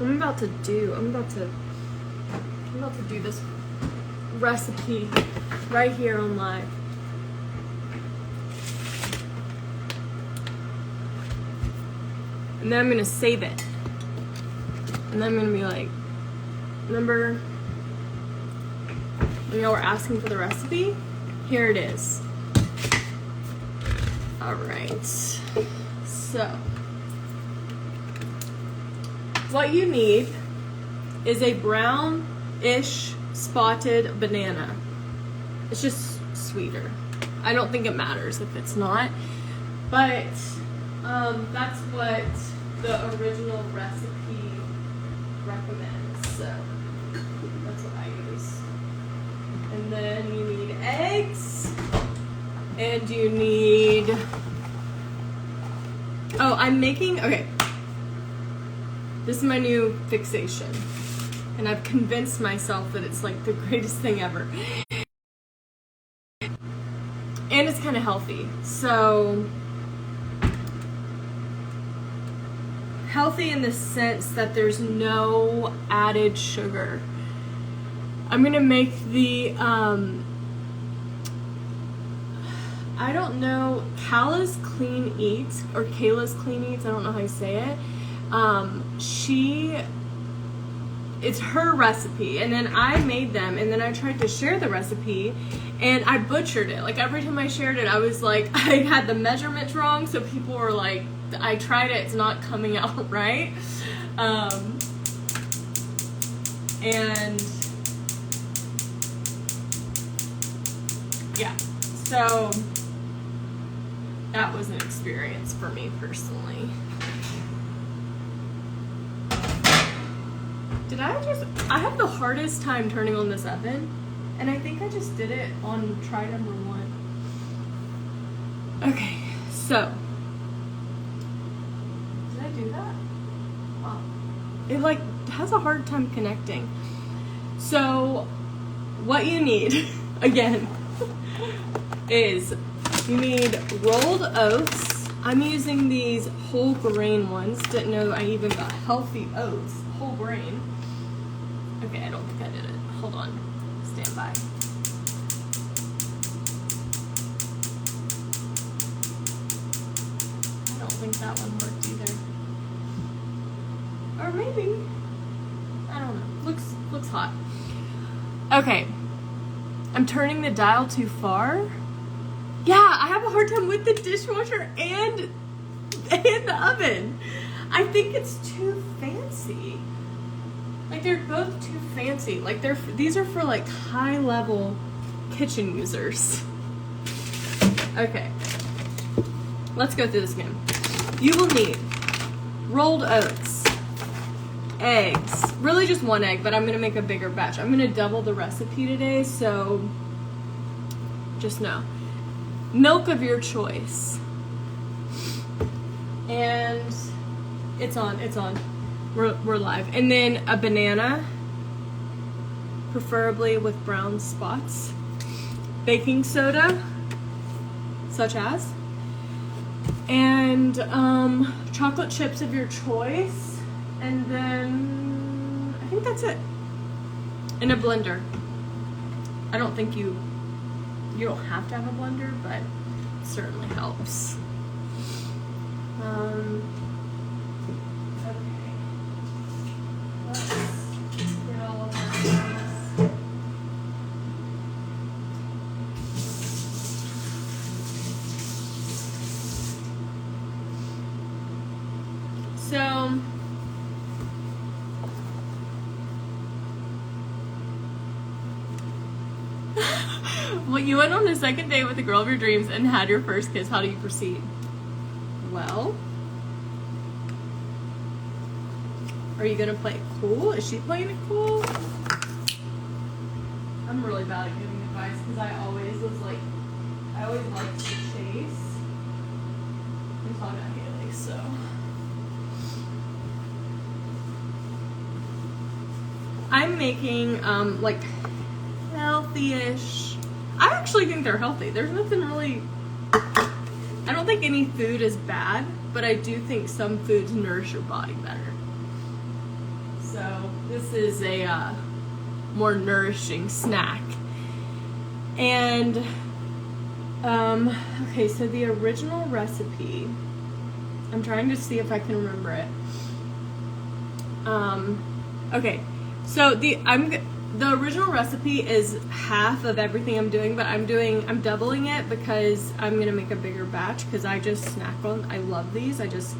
I'm about to do this recipe right here on live. And then I'm gonna save it. And then I'm gonna be like, remember when y'all were asking for the recipe? Here it is. Alright. So what you need is a brownish spotted banana. It's just sweeter. I don't think it matters if it's not, but that's what the original recipe recommends, so that's what I use. And then you need eggs, and you need, okay, this is my new fixation, and I've convinced myself that it's like the greatest thing ever. And it's kind of healthy. So, healthy in the sense that there's no added sugar. I'm gonna make the, I don't know, Kayla's Clean Eats, or Kayla's Clean Eats, I don't know how you say it. It's her recipe, and then I made them, and then I tried to share the recipe, and I butchered it. Like, every time I shared it, I was like, I had the measurements wrong, so people were like, I tried it, it's not coming out right. And yeah, so that was an experience for me personally. I have the hardest time turning on this oven, and I think I just did it on try number 1. Okay, so, did I do that? Wow. It like has a hard time connecting. So, what you need, again, is you need rolled oats. I'm using these whole grain ones. Didn't know I even got healthy oats, whole grain. Okay, I don't think I did it. Hold on. Stand by. I don't think that one worked either. Or maybe. I don't know. Looks hot. Okay. I'm turning the dial too far. Yeah, I have a hard time with the dishwasher and the oven. I think it's too fancy. Like, they're both too fancy. Like, these are for like high level kitchen users. Okay, let's go through this again. You will need rolled oats, eggs, really just 1 egg, but I'm gonna make a bigger batch. I'm gonna double the recipe today, so just know. Milk of your choice. And it's on. We're live. And then a banana, preferably with brown spots. Baking soda, such as. And chocolate chips of your choice. And then I think that's it. In a blender. I don't think you don't have to have a blender, but it certainly helps. Okay. Let's get all of our things. So, well, you went on a second date with the girl of your dreams and had your first kiss. How do you proceed? Well, are you gonna play it cool? Is she playing it cool? I'm really bad at giving advice because I always liked to chase. I'm talking about Haley, so. I'm making like healthy-ish. I actually think they're healthy. There's nothing really. I don't think any food is bad, but I do think some foods nourish your body better. so this is a more nourishing snack. And okay, so the original recipe, I'm trying to see if I can remember it. Okay, so the original recipe is half of everything I'm doing, but I'm doubling it because I'm gonna make a bigger batch because I just snack on. I love these. I just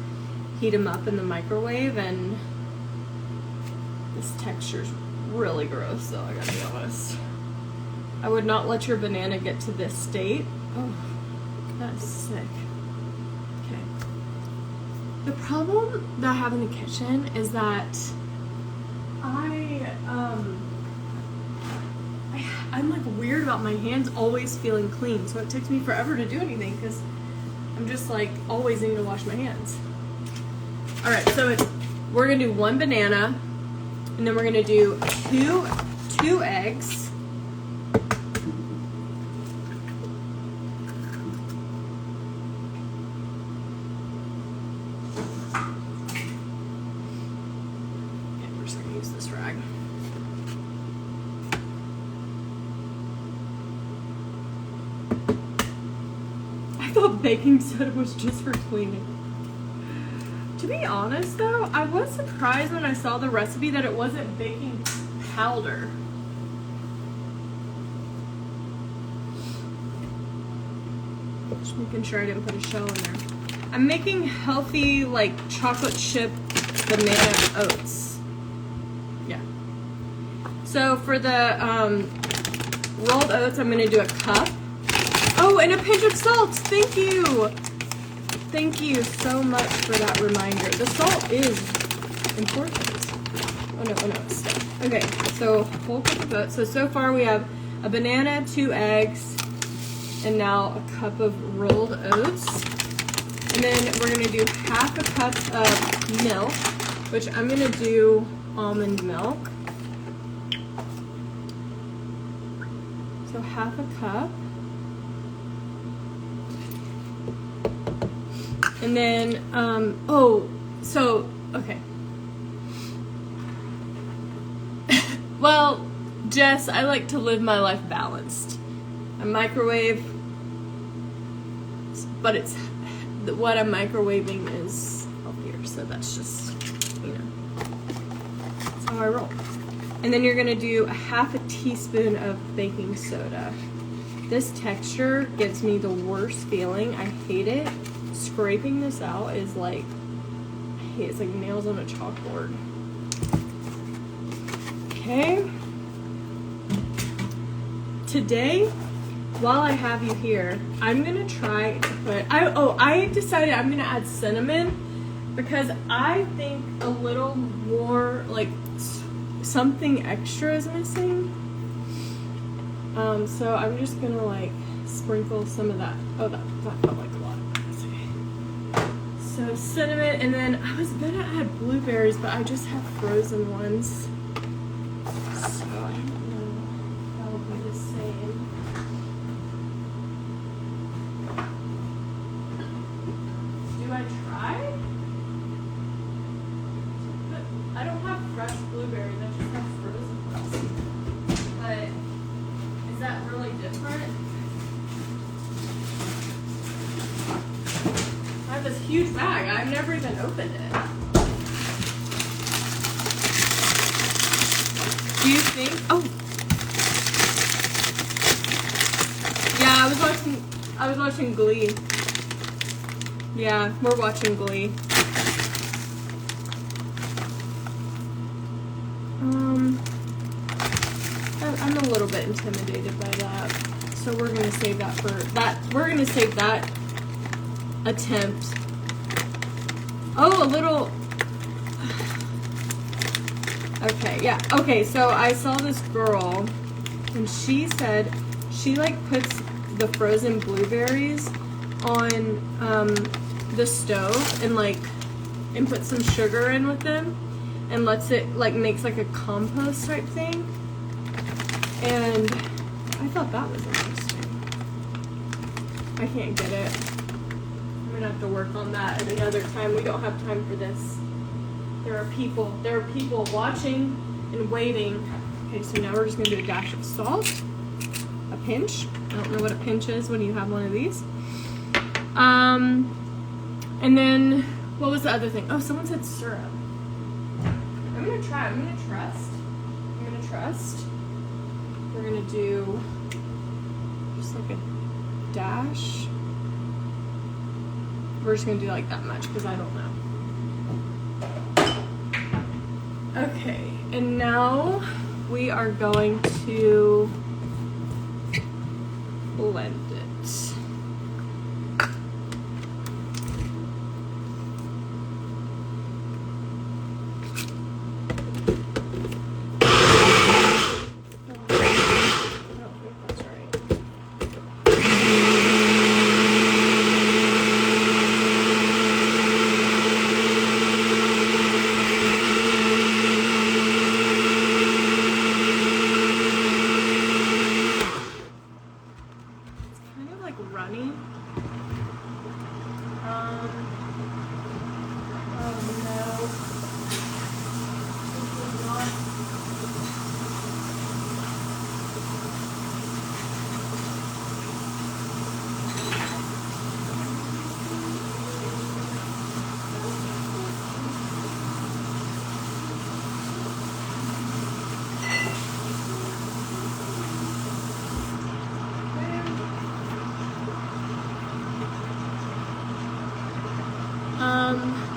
heat them up in the microwave, and this texture's really gross, though, I gotta be honest. I would not let your banana get to this state. Oh, that's sick. Okay. The problem that I have in the kitchen is that I'm like weird about my hands always feeling clean, so it takes me forever to do anything because I'm just like always needing to wash my hands. All right, so we're gonna do 1 banana, and then we're gonna do two eggs. Okay, we're just gonna use this rag. I thought baking soda was just for cleaning. To be honest though, I was surprised when I saw the recipe that it wasn't baking powder. Just making sure I didn't put a shell in there. I'm making healthy, like, chocolate chip banana oats. Yeah. So for the rolled oats, I'm gonna do a cup. Oh, and a pinch of salt. Thank you. Thank you so much for that reminder. The salt is important. Oh no, it's stuck. Okay, so whole cup of oats. So far we have a banana, 2 eggs, and now a cup of rolled oats. And then we're gonna do half a cup of milk, which I'm gonna do almond milk. So half a cup. And then, okay. Well, Jess, I like to live my life balanced. I microwave, but what I'm microwaving is healthier, so that's just, that's how I roll. And then you're gonna do a half a teaspoon of baking soda. This texture gives me the worst feeling. I hate it. Scraping this out is like, it's like nails on a chalkboard. Okay. Today, while I have you here, I'm gonna try to put, I decided I'm gonna add cinnamon because I think a little more, like, something extra is missing. So I'm just gonna like sprinkle some of that. Oh, that felt like a lot. So cinnamon, and then I was gonna add blueberries, but I just have frozen ones. So I don't know if that will be the same. Do I try? But I don't have fresh blueberries, I just have frozen ones. But is that really different? I have this huge bag. I've never even opened it. Do you think? Oh. Yeah, I was watching Glee. Yeah, we're watching Glee. I'm a little bit intimidated by that. So we're gonna save that for that. We're gonna save that attempt. Oh, a little. Okay, yeah. Okay, so I saw this girl, and she said she like puts the frozen blueberries on the stove and puts some sugar in with them and lets it like makes like a compost type thing. And I thought that was interesting. I can't get it. I'm gonna have to work on that at another time. We don't have time for this. There are people watching and waiting. Okay, so now we're just gonna do a dash of salt, a pinch. I don't know what a pinch is when you have one of these. And then, what was the other thing? Oh, someone said syrup. I'm gonna trust. We're gonna do just like a dash. We're just gonna do like that much because I don't know. Okay, and now we are going to blend it.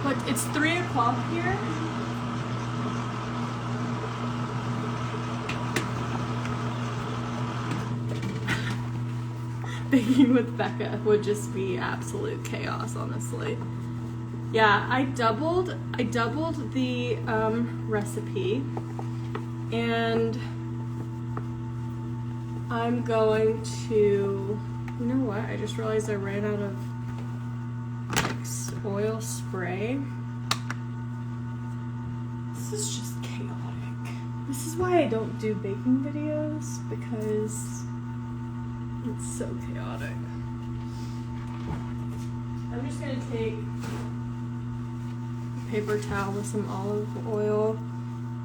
But it's 3 o'clock here. Baking with Becca would just be absolute chaos, honestly. Yeah, I doubled the recipe, and I'm going to, you know what? I just realized I ran out of oil spray. This is just chaotic. This is why I don't do baking videos, because it's so chaotic. I'm just gonna take a paper towel with some olive oil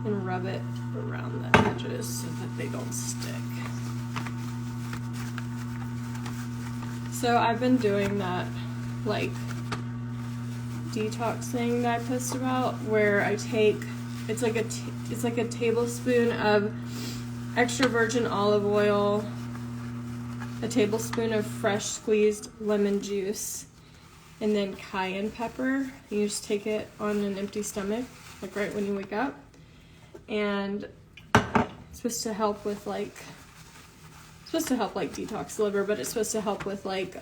and rub it around the edges so that they don't stick. So I've been doing that, like, detox thing that I posted about, where I take, it's like a tablespoon of extra virgin olive oil, a tablespoon of fresh squeezed lemon juice, and then cayenne pepper. You just take it on an empty stomach, like right when you wake up, and it's supposed to help with like detox the liver, but it's supposed to help with like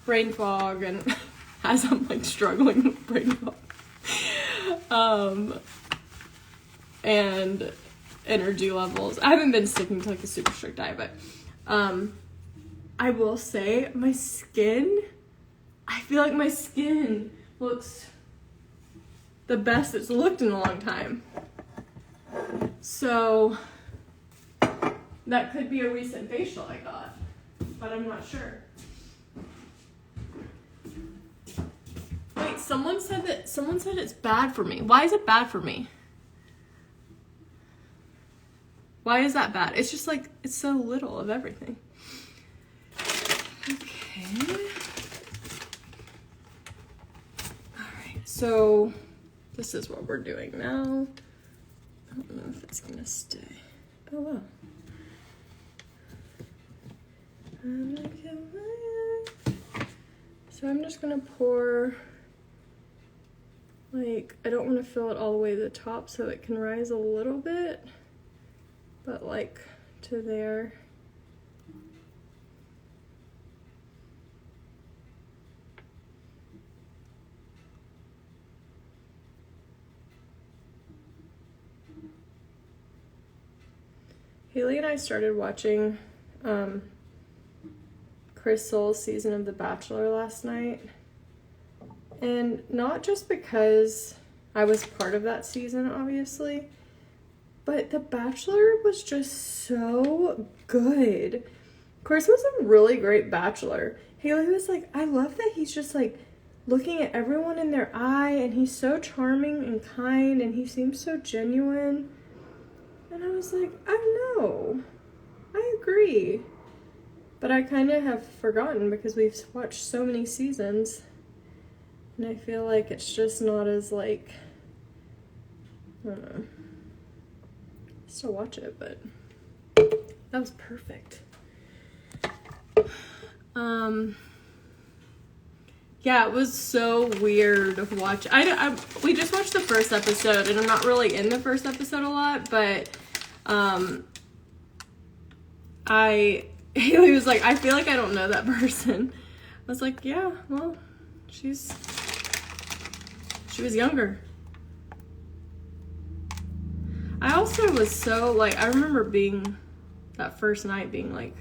brain fog, and as I'm like struggling with brain fog, and energy levels. I haven't been sticking to like a super strict diet, but I will say my skin, I feel like my skin looks the best it's looked in a long time. So that could be a recent facial I got, but I'm not sure. Wait, someone said it's bad for me. Why is it bad for me? Why is that bad? It's just like, it's so little of everything. Okay. Alright, so this is what we're doing now. I don't know if it's gonna stay. Oh wow. So I'm just gonna pour, like, I don't want to fill it all the way to the top so it can rise a little bit, but like to there. Haley and I started watching Chris Soule's season of The Bachelor last night, and not just because I was part of that season, obviously, but The Bachelor was just so good. Chris was a really great bachelor. Haley was like, I love that he's just like looking at everyone in their eye, and he's so charming and kind, and he seems so genuine. And I was like, I know. I agree. But I kind of have forgotten because we've watched so many seasons. And I feel like it's just not as like, I don't know. Still watch it, but that was perfect. Yeah, it was so weird of watching. We just watched the first episode, and I'm not really in the first episode a lot, but Haley was like, I feel like I don't know that person. I was like, yeah, well, she was younger. I also was so, like, I remember that first night being like,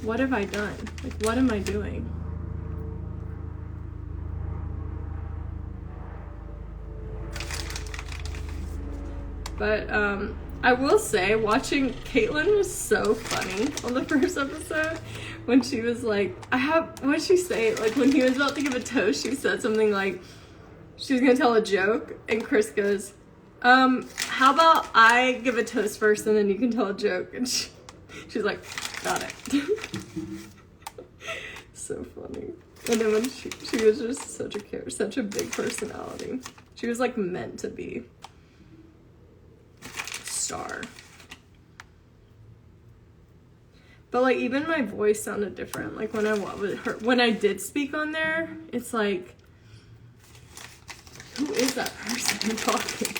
what have I done? Like, what am I doing? But, I will say, watching Caitlin was so funny on the first episode when she was like, what did she say? Like, when he was about to give a toast, she said something like, she was gonna tell a joke, and Chris goes, how about I give a toast first and then you can tell a joke? And she's like, got it. So funny. And then when she was just such a big personality. She was like meant to be star. But like even my voice sounded different. Like when I did speak on there, it's like, who is that person talking?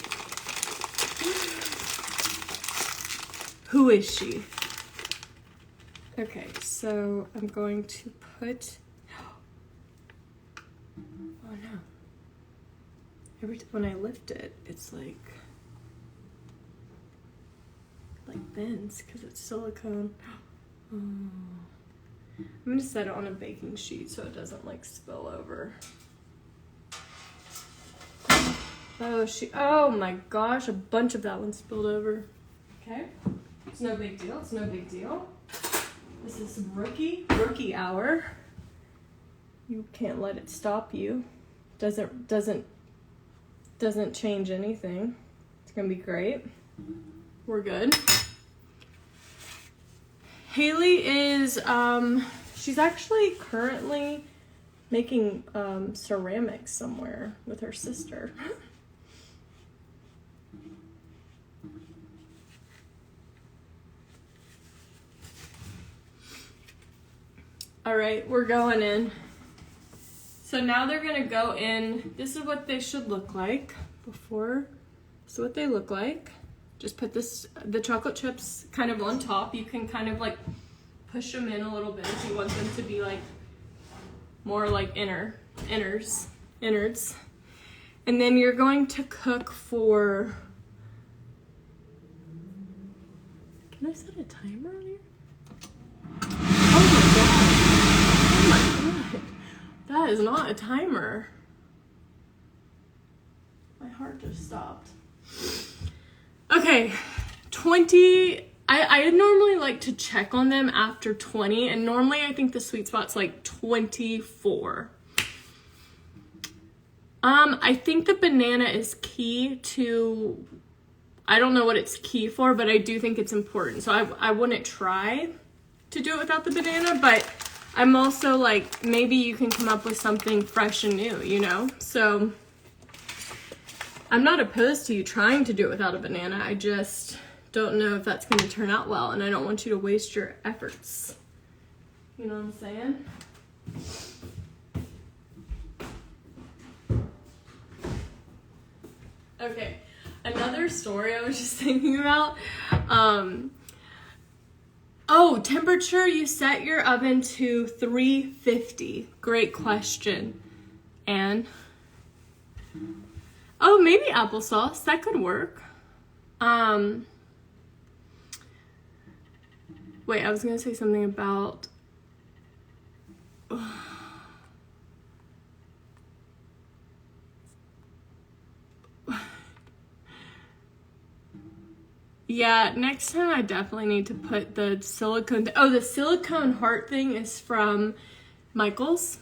Who is she? Okay, so I'm going to put, oh no. When I lift it, it's like bends because it's silicone. Oh. I'm gonna set it on a baking sheet so it doesn't like spill over. Oh my gosh, a bunch of that one spilled over. Okay, it's no big deal, it's no big deal. This is rookie hour. You can't let it stop you. Doesn't change anything. It's gonna be great. We're good. Haley is, she's actually currently making ceramics somewhere with her sister. All right, we're going in. So now they're gonna go in. This is what they should look like before. This is what they look like. Just put the chocolate chips kind of on top. You can kind of like push them in a little bit if you want them to be like more like innards. And then you're going to cook for, can I set a timer on here? Oh my god. That is not a timer. My heart just stopped. Okay, 20, I normally like to check on them after 20, and normally I think the sweet spot's like 24. I think the banana is key to, I don't know what it's key for, but I do think it's important. So I wouldn't try to do it without the banana, but I'm also like, maybe you can come up with something fresh and new, you know? So I'm not opposed to you trying to do it without a banana. I just don't know if that's going to turn out well, and I don't want you to waste your efforts. You know what I'm saying? Okay, another story I was just thinking about. Oh, temperature, you set your oven to 350. Great question. And oh, maybe applesauce. That could work. Wait, I was going to say something about... Yeah, next time I definitely need to put the silicone... Oh, the silicone heart thing is from Michael's.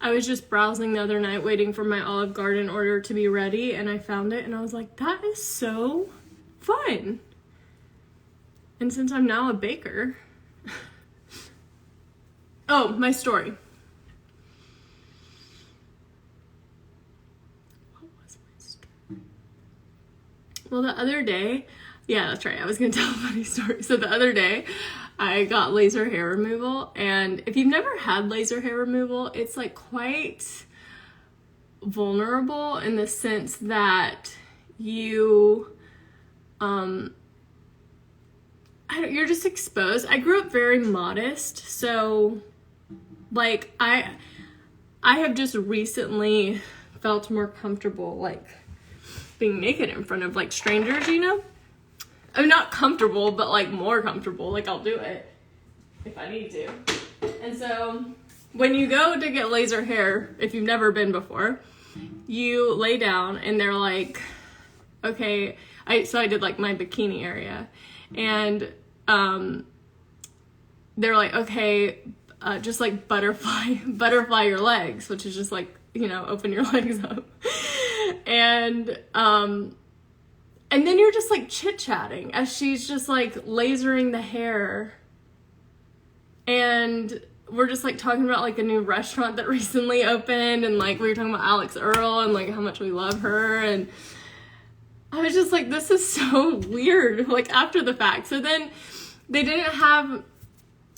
I was just browsing the other night waiting for my Olive Garden order to be ready, and I found it and I was like, that is so fun. And since I'm now a baker. Oh, my story. What was my story? Well, the other day, yeah, that's right. I was going to tell a funny story. So the other day, I got laser hair removal, and if you've never had laser hair removal, it's like quite vulnerable in the sense that you're just exposed. I grew up very modest, so like I have just recently felt more comfortable like being naked in front of like strangers, you know? I'm not comfortable, but like more comfortable. Like I'll do it if I need to. And so when you go to get laser hair, if you've never been before, you lay down and they're like, okay, I did like my bikini area, and they're like, okay, just like butterfly your legs, which is just like, you know, open your legs up. And then you're just like chit-chatting as she's just like lasering the hair. And we're just like talking about like a new restaurant that recently opened, and like we were talking about Alex Earl and like how much we love her, and I was just like, this is so weird, like after the fact. So then they didn't have,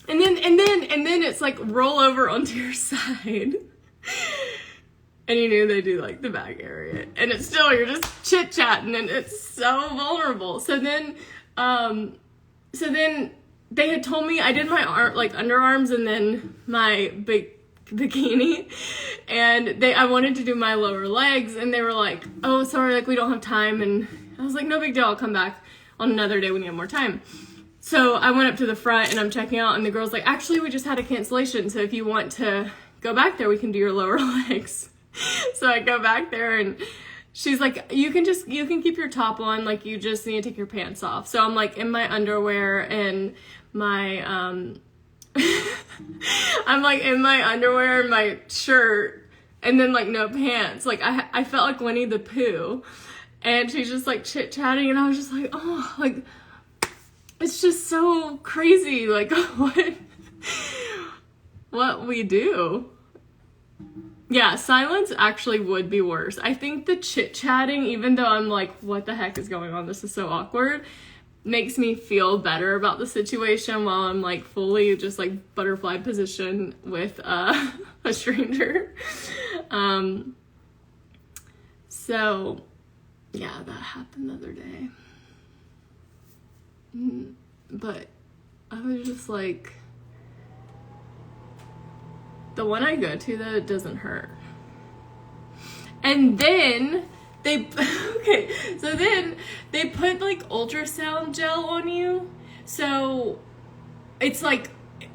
and then it's like roll over onto your side. And you knew they do like the back area, and it's still, you're just chit chatting, and it's so vulnerable. So then they had told me I did my like underarms and then my big bikini, and I wanted to do my lower legs, and they were like, oh, sorry, like we don't have time. And I was like, no big deal, I'll come back on another day when you have more time. So I went up to the front and I'm checking out, and the girl's like, actually, we just had a cancellation, so if you want to go back there, we can do your lower legs. So I go back there, and she's like, you can keep your top on, like you just need to take your pants off. So I'm like in my underwear and my I'm like in my underwear and my shirt, and then like no pants. Like I felt like Winnie the Pooh, and she's just like chit chatting, and I was just like, oh, like it's just so crazy, like what we do. Yeah, silence actually would be worse. I think the chit-chatting, even though I'm like, what the heck is going on? This is so awkward, makes me feel better about the situation while I'm like fully just like butterfly position with a stranger. So yeah, that happened the other day. But I was just like, the one I go to, though, it doesn't hurt. And then they put like ultrasound gel on you. So it's like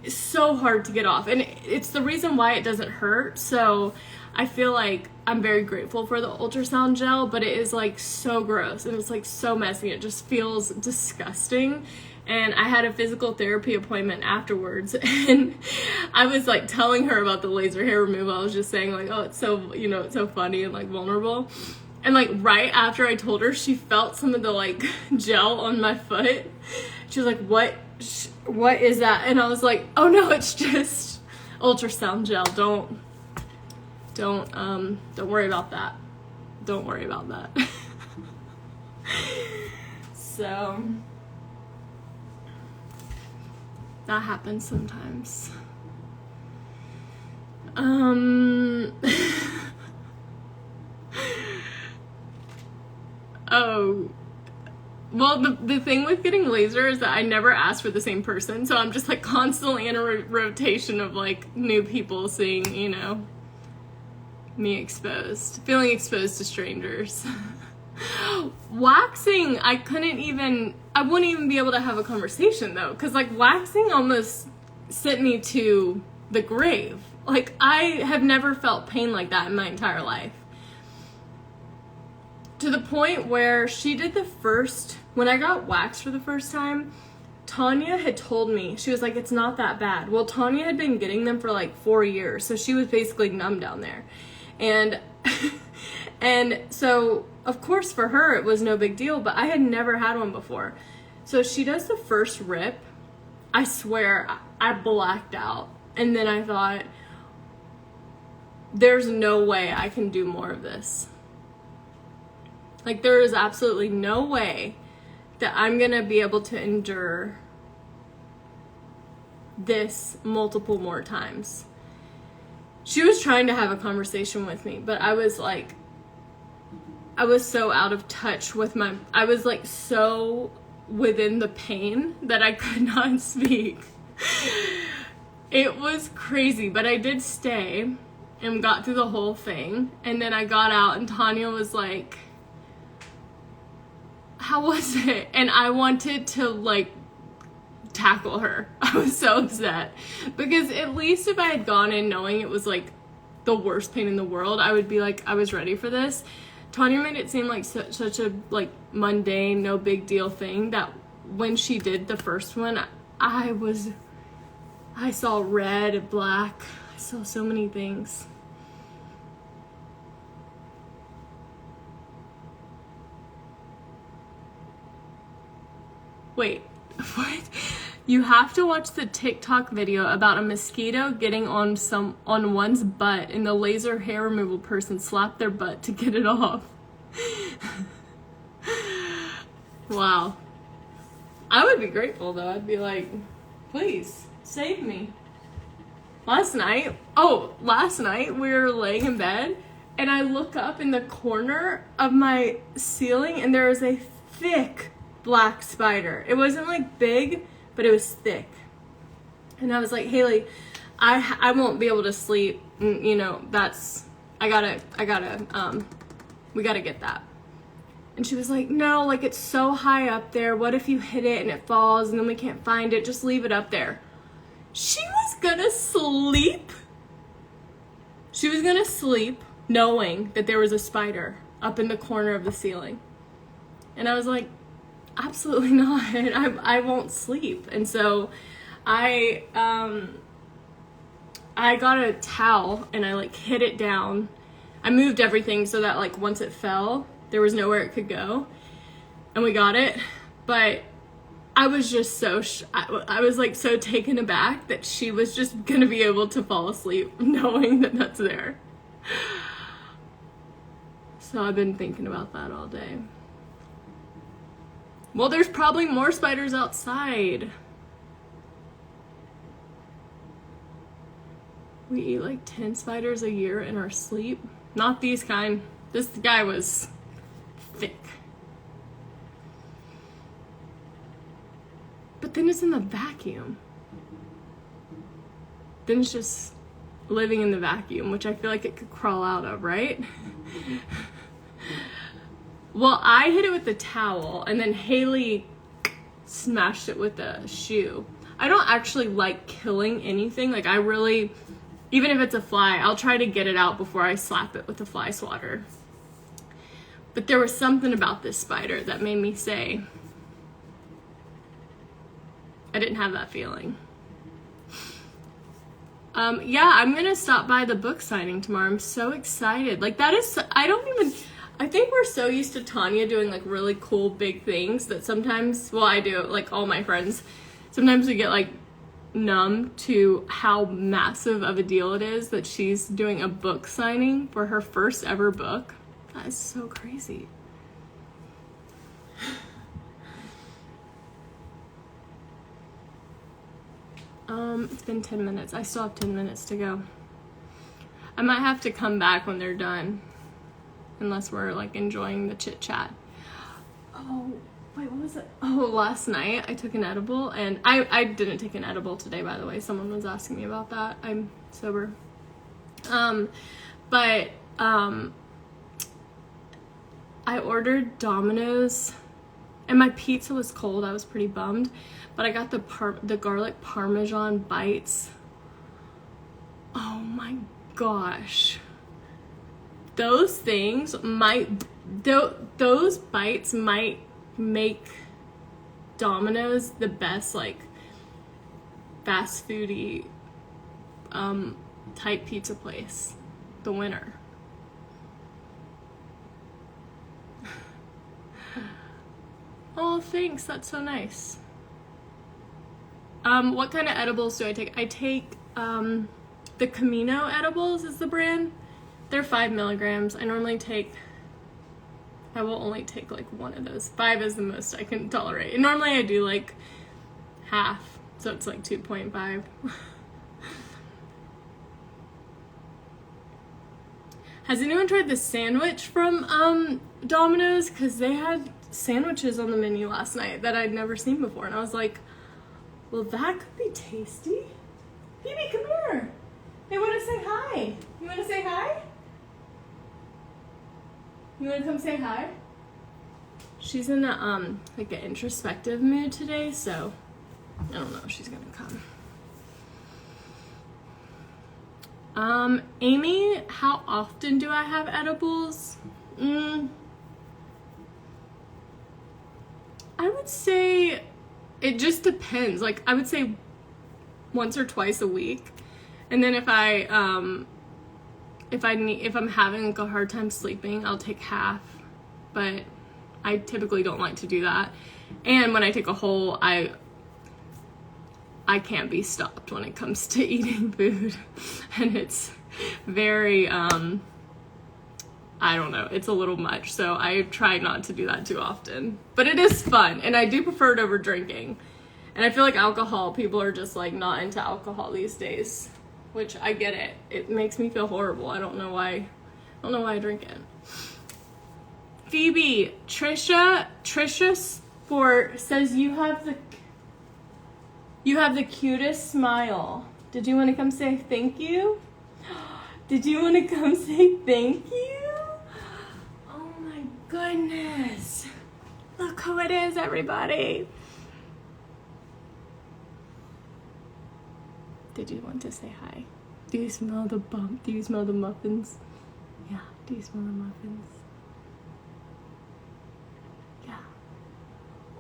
so hard to get off. And it's the reason why it doesn't hurt. So I feel like I'm very grateful for the ultrasound gel, but it is like so gross and it's like so messy. It just feels disgusting. And I had a physical therapy appointment afterwards, and I was like telling her about the laser hair removal. I was just saying like, oh, it's so, you know, it's so funny and like vulnerable. And like right after I told her, she felt some of the like gel on my foot. She was like, what is that? And I was like, oh no, it's just ultrasound gel. Don't worry about that. Don't worry about that. So that happens sometimes. Oh, well, the thing with getting laser is that I never ask for the same person, so I'm just like constantly in a rotation of like new people seeing, you know, me feeling exposed to strangers. Waxing, I wouldn't even be able to have a conversation though, because like waxing almost sent me to the grave. Like I have never felt pain like that in my entire life. To the point where she did when I got waxed for the first time, Tanya had told me, she was like, it's not that bad. Well, Tanya had been getting them for like 4 years, so she was basically numb down there. And and so of course for her it was no big deal, but I had never had one before. So she does the first rip. I swear I blacked out, and then I thought, there's no way I can do more of this. Like, there is absolutely no way that I'm gonna be able to endure this multiple more times. She was trying to have a conversation with me, but I was like, I was so out of touch with I was like so within the pain that I could not speak. It was crazy, but I did stay and got through the whole thing. And then I got out and Tanya was like, how was it? And I wanted to like tackle her. I was so upset because at least if I had gone in knowing it was like the worst pain in the world, I would be like, I was ready for this. Tanya made it seem like such a like mundane, no big deal thing that when she did the first one, I saw red and black. I saw so many things. Wait, what? You have to watch the TikTok video about a mosquito getting on one's butt and the laser hair removal person slapped their butt to get it off. Wow. I would be grateful though. I'd be like, please save me. Last night we were laying in bed and I look up in the corner of my ceiling and there is a thick black spider. It wasn't like big, but it was thick. And I was like, Haley, I won't be able to sleep. You know, we gotta get that. And she was like, no, like it's so high up there. What if you hit it and it falls and then we can't find it? Just leave it up there. She was gonna sleep. She was gonna sleep knowing that there was a spider up in the corner of the ceiling. And I was like, absolutely not. I won't sleep. And so I got a towel and I like hid it down. I moved everything so that like once it fell, there was nowhere it could go. And we got it. But I was just I was like so taken aback that she was just gonna be able to fall asleep knowing that that's there. So I've been thinking about that all day. Well, there's probably more spiders outside. We eat like 10 spiders a year in our sleep. Not these kind. This guy was thick. But then it's in the vacuum. Then it's just living in the vacuum, which I feel like it could crawl out of, right? Well, I hit it with the towel, and then Haley smashed it with a shoe. I don't actually like killing anything. Like, I really, even if it's a fly, I'll try to get it out before I slap it with a fly swatter. But there was something about this spider that made me say, I didn't have that feeling. Yeah, I'm gonna stop by the book signing tomorrow. I'm so excited. Like, that is, I think we're so used to Tanya doing like really cool big things that sometimes, well, I do, like all my friends, sometimes we get like numb to how massive of a deal it is that she's doing a book signing for her first ever book. That is so crazy. It's been 10 minutes. I still have 10 minutes to go. I might have to come back when they're done. Unless we're like enjoying the chit chat. Oh, wait, what was it? Oh, last night I took an edible and I didn't take an edible today, by the way. Someone was asking me about that. I'm sober. But I ordered Domino's and my pizza was cold. I was pretty bummed, but I got the garlic parmesan bites. Oh my gosh. Those things those bites might make Domino's the best, like, fast foody type pizza place. The winner. Oh, thanks. That's so nice. What kind of edibles do I take? I take the Camino edibles is the brand. They're 5 milligrams. I will only take like one of those. 5 is the most I can tolerate. And normally I do like half, so it's like 2.5. Has anyone tried the sandwich from Domino's? Because they had sandwiches on the menu last night that I'd never seen before, and I was like, well, that could be tasty. Phoebe, come here. They want to say hi. You want to say hi? You want to come say hi? She's in a like an introspective mood today, so I don't know if she's gonna come. Amy, how often do I have edibles? I would say it just depends. Like, I would say once or twice a week. And then if I'm having like a hard time sleeping, I'll take half. But I typically don't like to do that. And when I take a whole, I can't be stopped when it comes to eating food. And it's very, I don't know, it's a little much. So I try not to do that too often. But it is fun, and I do prefer it over drinking. And I feel like alcohol, people are just like not into alcohol these days, which I get it. It makes me feel horrible. I don't know why I drink it. Phoebe, Trisha Sport says you have the cutest smile. Did you want to come say thank you? Did you want to come say thank you? Oh my goodness. Look who it is, everybody. Did you want to say hi? Do you smell the bump? Do you smell the muffins? Yeah. Do you smell the muffins? Yeah.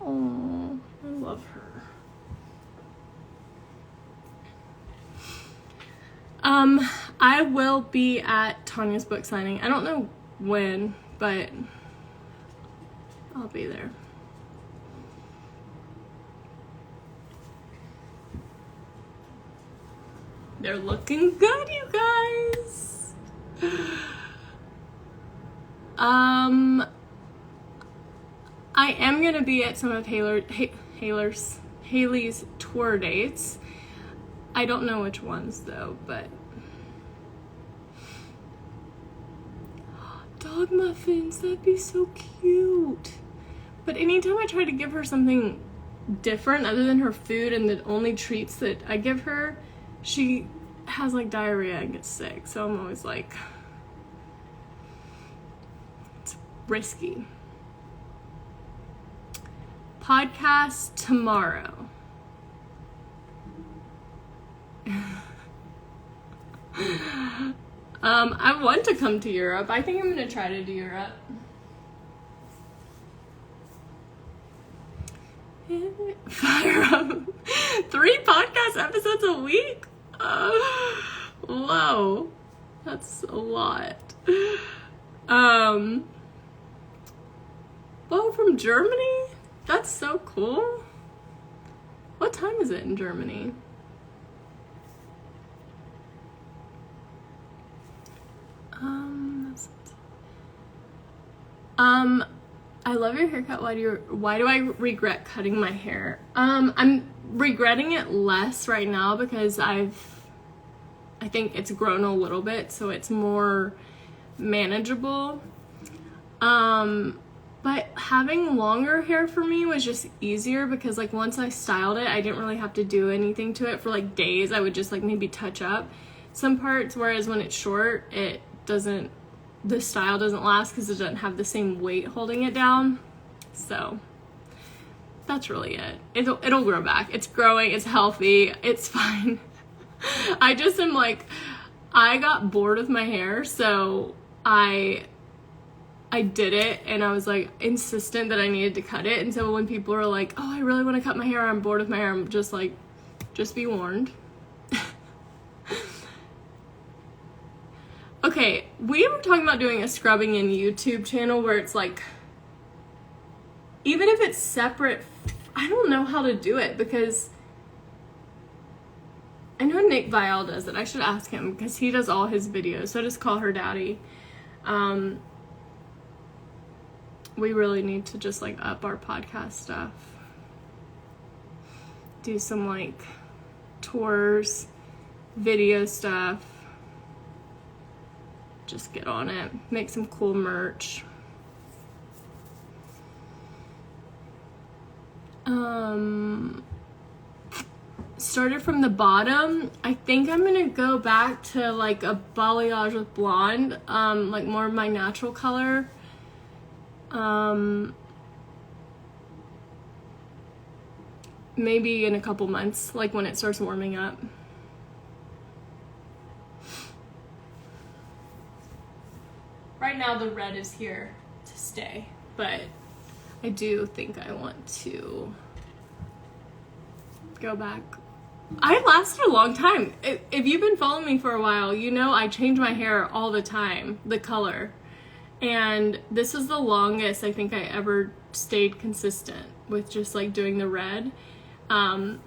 Oh, I love her. I will be at Tanya's book signing. I don't know when, but I'll be there. They're looking good, you guys. I am gonna be at some of Haley's tour dates. I don't know which ones though, but dog muffins, that'd be so cute. But anytime I try to give her something different other than her food and the only treats that I give her, she has like diarrhea and gets sick. So I'm always like, it's risky. Podcast tomorrow. I want to come to Europe. I think I'm gonna try to do Europe. Fire up. 3 podcast episodes a week? Whoa. That's a lot. Well, from Germany? That's so cool. What time is it in Germany? I love your haircut. Why do I regret cutting my hair? I'm regretting it less right now because I think it's grown a little bit, so it's more manageable. But having longer hair for me was just easier because like once I styled it, I didn't really have to do anything to it for like days. I would just like maybe touch up some parts, whereas when it's short, the style doesn't last because it doesn't have the same weight holding it down. So that's really it. It'll grow back. It's growing, it's healthy, it's fine. I just am like, I got bored with my hair, so I I did it, and I was like insistent that I needed to cut it. And so when people are like, oh, I really want to cut my hair, I'm bored with my hair, I'm just like, just be warned. Okay, we were talking about doing a scrubbing in YouTube channel where it's like, even if it's separate, I don't know how to do it, because I know Nick Vial does it. I should ask him because he does all his videos. So I just call her daddy. We really need to just like up our podcast stuff. Do some like tours, video stuff. Just get on it. Make some cool merch. Started from the bottom. I think I'm gonna go back to like a balayage with blonde, like more of my natural color. Maybe in a couple months, like when it starts warming up. Right now the red is here to stay, but I do think I want to go back. I lasted a long time. If you've been following me for a while, you know I change my hair all the time, the color. And this is the longest I think I ever stayed consistent with just like doing the red. And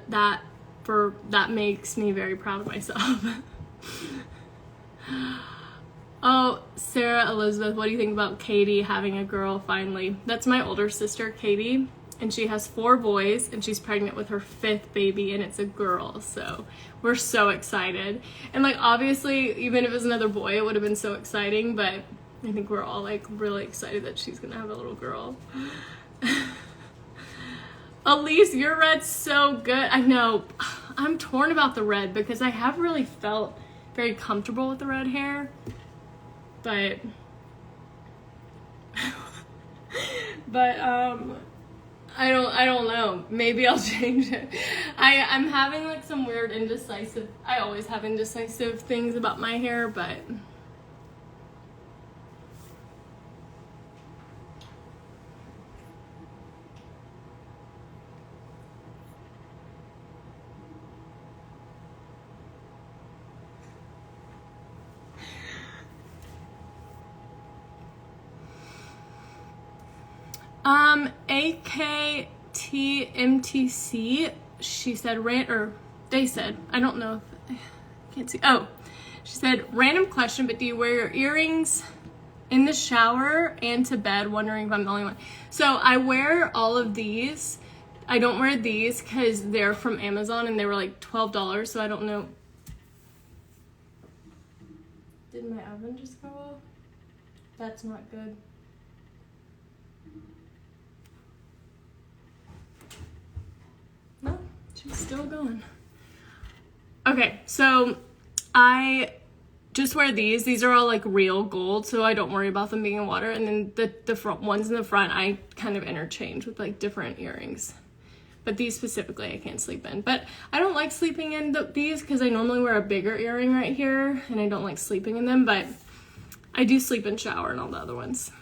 that makes me very proud of myself. Oh, Sarah Elizabeth, what do you think about Katie having a girl finally? That's my older sister, Katie. And she has 4 boys, and she's pregnant with her 5th baby, and it's a girl, so we're so excited. And like obviously, even if it was another boy, it would have been so exciting, but I think we're all like really excited that she's gonna have a little girl. Elise, your red's so good. I know, I'm torn about the red because I have really felt very comfortable with the red hair, but I don't know. Maybe I'll change it. I'm having like some weird indecisive, I always have indecisive things about my hair, but AKTMTC, she said, they said, I don't know if, I can't see, oh, she said, random question, but do you wear your earrings in the shower and to bed? Wondering if I'm the only one. So I wear all of these. I don't wear these because they're from Amazon and they were like $12, so I don't know. Did my oven just go off? That's not good. No, she's still going. Okay, so I just wear these. These are all like real gold, so I don't worry about them being in water. And then the front ones in the front, I kind of interchange with like different earrings. But these specifically, I can't sleep in. But I don't like sleeping in these because I normally wear a bigger earring right here, and I don't like sleeping in them. But I do sleep in shower and all the other ones.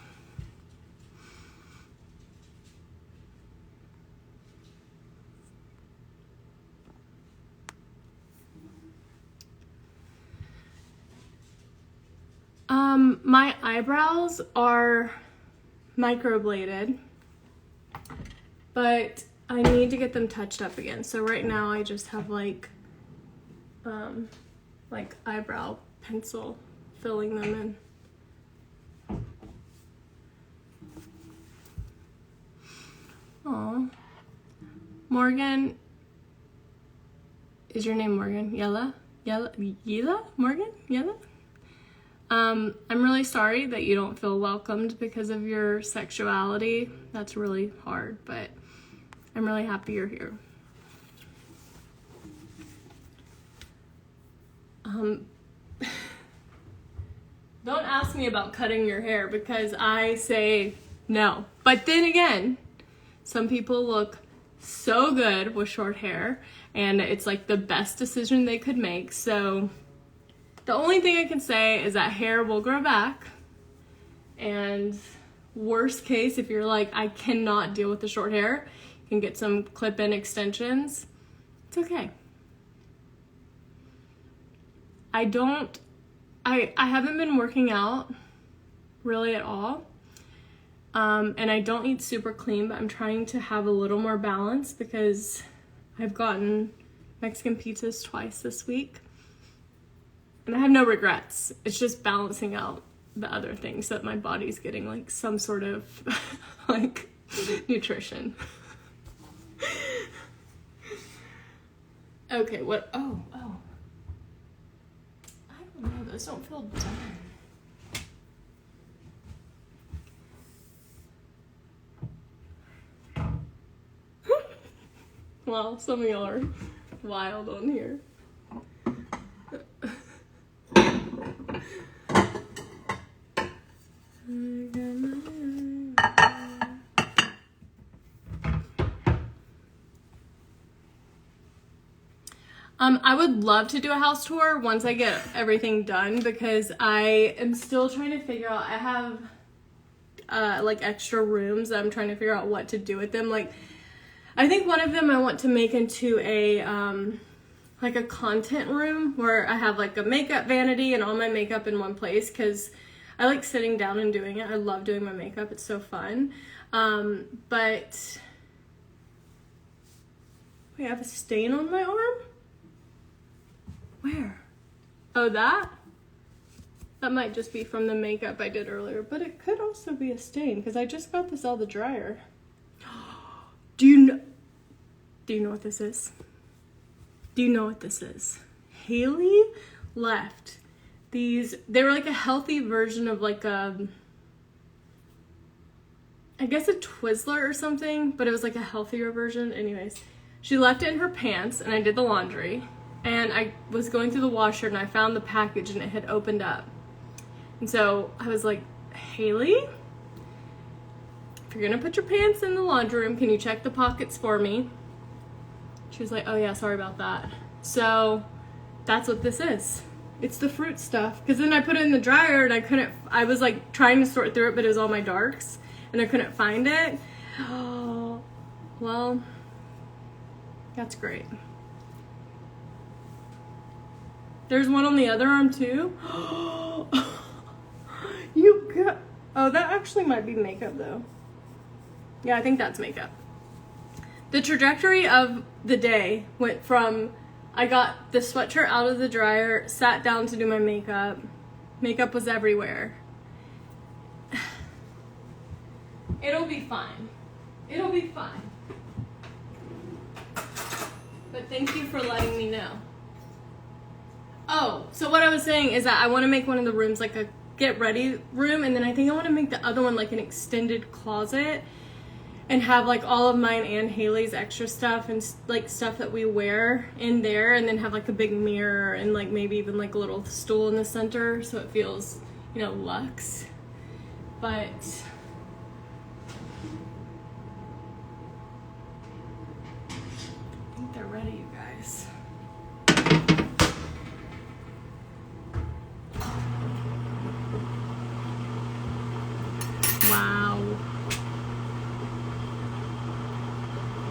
My eyebrows are microbladed, but I need to get them touched up again. So right now I just have like eyebrow pencil filling them in. Aw. Morgan, is your name Morgan? Yella? Morgan? Yella? I'm really sorry that you don't feel welcomed because of your sexuality. That's really hard, but I'm really happy you're here. Don't ask me about cutting your hair because I say no. But then again, some people look so good with short hair and it's like the best decision they could make. So the only thing I can say is that hair will grow back And worst case, if you're like, I cannot deal with the short hair, you can get some clip-in extensions. It's okay. I haven't been working out really at all. And I don't eat super clean, but I'm trying to have a little more balance because I've gotten Mexican pizzas twice this week. And I have no regrets. It's just balancing out the other things that my body's getting, like some sort of like nutrition. Okay, what? Oh. I don't know, those don't feel done. Well, some of y'all are wild on here. I would love to do a house tour once I get everything done because I am still trying to figure out, I have like extra rooms that I'm trying to figure out what to do with them. Like, I think one of them I want to make into a like a content room where I have like a makeup vanity and all my makeup in one place because I like sitting down and doing it. I love doing my makeup. It's so fun. But wait, I have a stain on my arm? Where? Oh, that? That might just be from the makeup I did earlier, but it could also be a stain because I just got this out of the dryer. Do you know what this is? Do you know what this is? Haley left these, they were like a healthy version of like a, I guess a Twizzler or something, but it was like a healthier version. Anyways, she left it in her pants and I did the laundry and I was going through the washer and I found the package and it had opened up. And so I was like, Haley, if you're gonna put your pants in the laundry room, can you check the pockets for me? She was like, oh yeah, sorry about that. So that's what this is. It's the fruit stuff. Because then I put it in the dryer and I was like trying to sort through it, but it was all my darks and I couldn't find it. Oh, well, that's great. There's one on the other arm too. Oh, that actually might be makeup though. Yeah, I think that's makeup. The trajectory of the day went from I got the sweatshirt out of the dryer, sat down to do my makeup. Makeup was everywhere. It'll be fine. It'll be fine. But thank you for letting me know. Oh, so what I was saying is that I want to make one of the rooms like a get ready room, and then I think I want to make the other one like an extended closet and have like all of mine and Haley's extra stuff and like stuff that we wear in there, and then have like a big mirror and like maybe even like a little stool in the center so it feels, you know, luxe. But I think they're ready, you guys. Wow.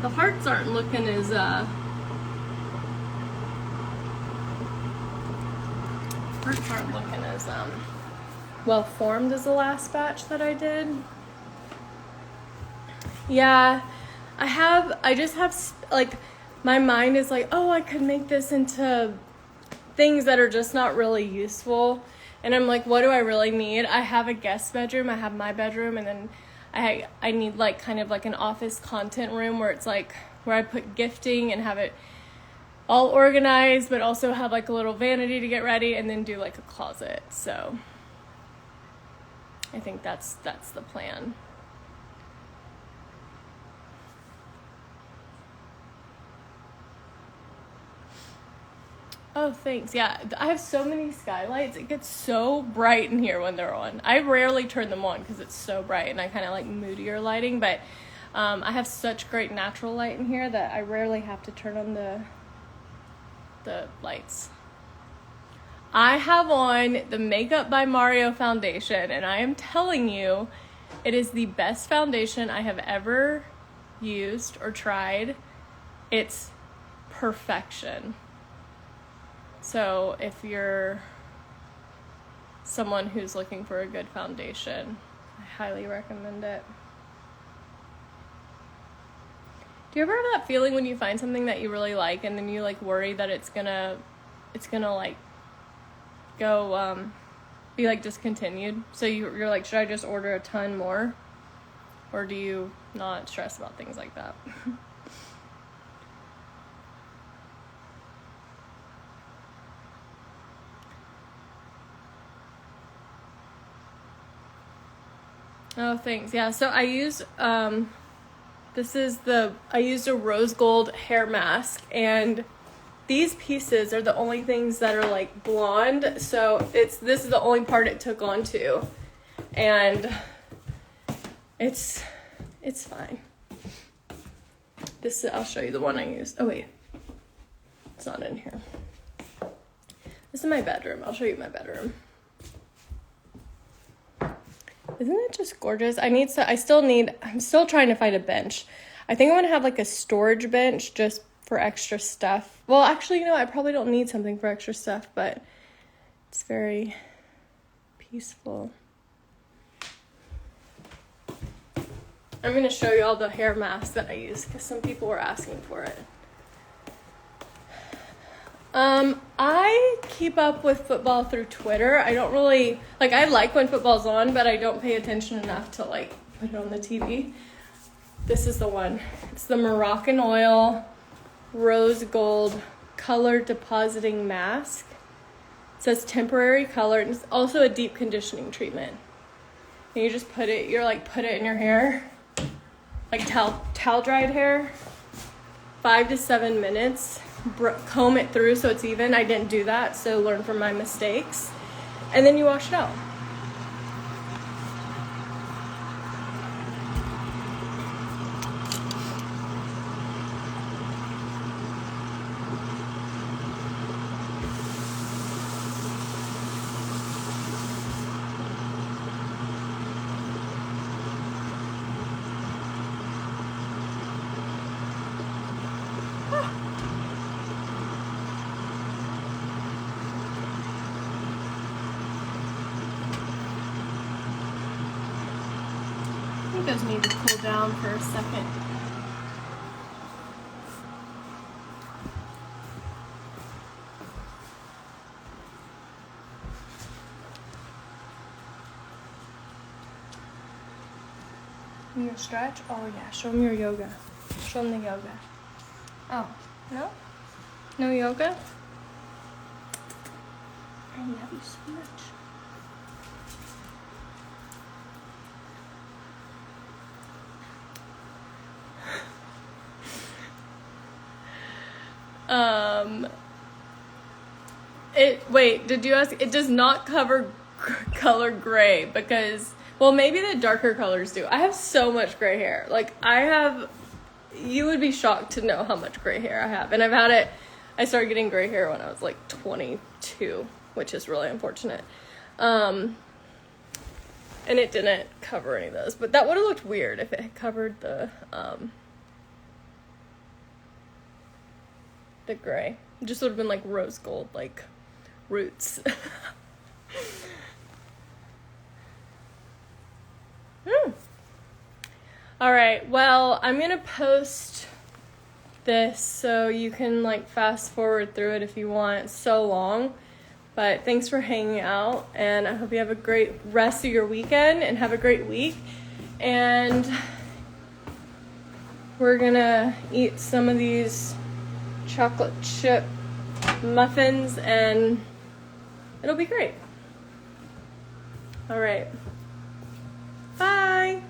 The hearts aren't looking as well formed as the last batch that I did. Yeah, I just have like my mind is like, oh, I could make this into things that are just not really useful. And I'm like, what do I really need? I have a guest bedroom, I have my bedroom, and then I need like kind of like an office content room where it's like where I put gifting and have it all organized, but also have like a little vanity to get ready, and then do like a closet. So I think that's the plan. Oh, thanks. Yeah, I have so many skylights. It gets so bright in here when they're on. I rarely turn them on because it's so bright, and I kind of like moodier lighting, but I have such great natural light in here that I rarely have to turn on the lights. I have on the Makeup by Mario foundation, and I am telling you, it is the best foundation I have ever used or tried. It's perfection. So if you're someone who's looking for a good foundation, I highly recommend it. Do you ever have that feeling when you find something that you really like and then you like worry that it's gonna like go be like discontinued? So you're like, should I just order a ton more? Or do you not stress about things like that? Oh, thanks. Yeah, so I used I used a rose gold hair mask, and these pieces are the only things that are like blonde, so this is the only part it took onto, and it's fine. I'll show you the one I used. Oh wait, it's not in here. This is my bedroom. I'll show you my bedroom. Isn't it just gorgeous? I'm still trying to find a bench. I think I'm gonna have like a storage bench just for extra stuff. Well, actually, you know, I probably don't need something for extra stuff, but it's very peaceful. I'm gonna show you all the hair masks that I use because some people were asking for it. I keep up with football through Twitter. I don't really, I like when football's on, but I don't pay attention enough to, put it on the TV. This is the one. It's the Moroccan Oil Rose Gold Color Depositing Mask. It says temporary color, and it's also a deep conditioning treatment. And you just put it in your hair, like towel-dried hair, 5 to 7 minutes. Comb it through so it's even. I didn't do that, so learn from my mistakes. And then you wash it out. Those need to cool down for a second. You gonna stretch? Oh yeah, show them your yoga. Show them the yoga. Oh, no? No yoga? I love you so much. Wait, did you ask? It does not cover color gray because, well, maybe the darker colors do. I have so much gray hair. You would be shocked to know how much gray hair I have. And I started getting gray hair when I was 22, which is really unfortunate. And it didn't cover any of those, but that would have looked weird if it had covered the gray. It just would have been rose gold, roots. All right, well, I'm gonna post this so you can fast forward through it if you want. It's so long, but thanks for hanging out, and I hope you have a great rest of your weekend and have a great week. And we're gonna eat some of these chocolate chip muffins and it'll be great. All right. Bye.